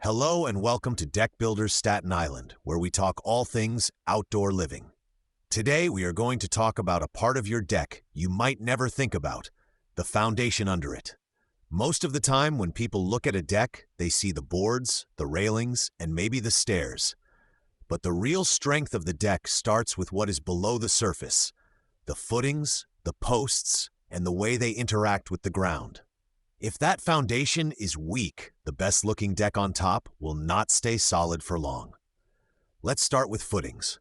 Hello and welcome to Deck Builders Staten Island, where we talk all things outdoor living. Today we are going to talk about a part of your deck you might never think about, the foundation under it. Most of the time when people look at a deck, they see the boards, the railings, and maybe the stairs. But the real strength of the deck starts with what is below the surface, the footings, the posts, and the way they interact with the ground. If that foundation is weak, the best-looking deck on top will not stay solid for long. Let's start with footings.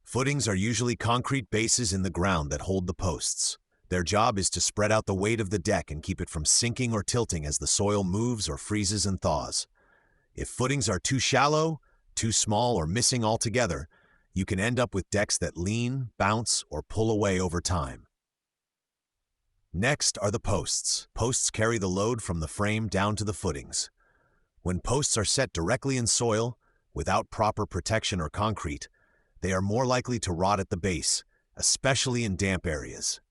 Footings are usually concrete bases in the ground that hold the posts. Their job is to spread out the weight of the deck and keep it from sinking or tilting as the soil moves or freezes and thaws. If footings are too shallow, too small, or missing altogether, you can end up with decks that lean, bounce, or pull away over time. Next are the posts. Posts carry the load from the frame down to the footings. When posts are set directly in soil, without proper protection or concrete, they are more likely to rot at the base, especially in damp areas.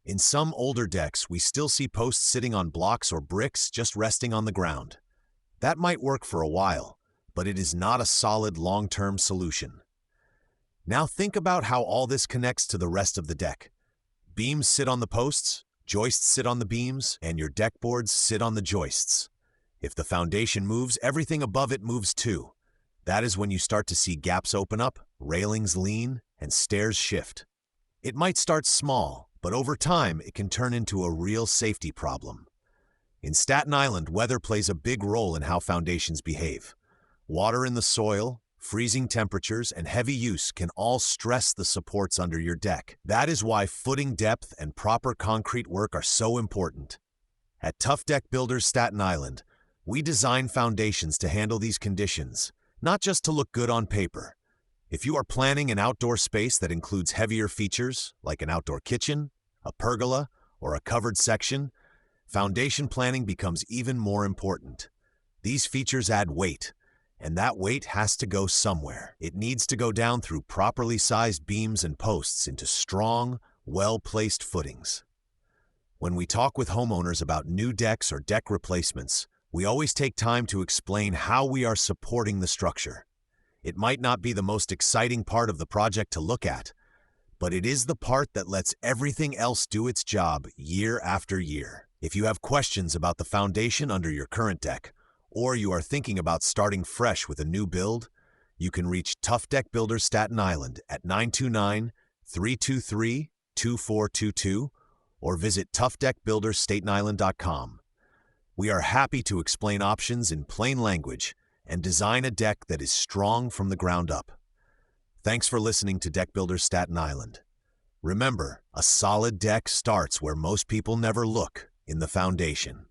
In some older decks, we still see posts sitting on blocks or bricks just resting on the ground. That might work for a while, but it is not a solid long-term solution. Now think about how all this connects to the rest of the deck. Beams sit on the posts, joists sit on the beams, and your deck boards sit on the joists. If the foundation moves, everything above it moves too. That is when you start to see gaps open up, railings lean, and stairs shift. It might start small, but over time it can turn into a real safety problem. In Staten Island, weather plays a big role in how foundations behave. Water in the soil, freezing temperatures, and heavy use can all stress the supports under your deck. That is why footing depth and proper concrete work are so important. At Tuff Deck Builders Staten Island, we design foundations to handle these conditions, not just to look good on paper. If you are planning an outdoor space that includes heavier features, like an outdoor kitchen, a pergola, or a covered section, foundation planning becomes even more important. These features add weight, and that weight has to go somewhere. It needs to go down through properly sized beams and posts into strong, well-placed footings. When we talk with homeowners about new decks or deck replacements, we always take time to explain how we are supporting the structure. It might not be the most exciting part of the project to look at, but it is the part that lets everything else do its job year after year. If you have questions about the foundation under your current deck, or you are thinking about starting fresh with a new build, you can reach Tuff Deck Builders Staten Island at 929-323-2422 or visit tuffdeckbuildersstatenisland.com. We are happy to explain options in plain language and design a deck that is strong from the ground up. Thanks for listening to Deck Builders Staten Island. Remember, a solid deck starts where most people never look, in the foundation.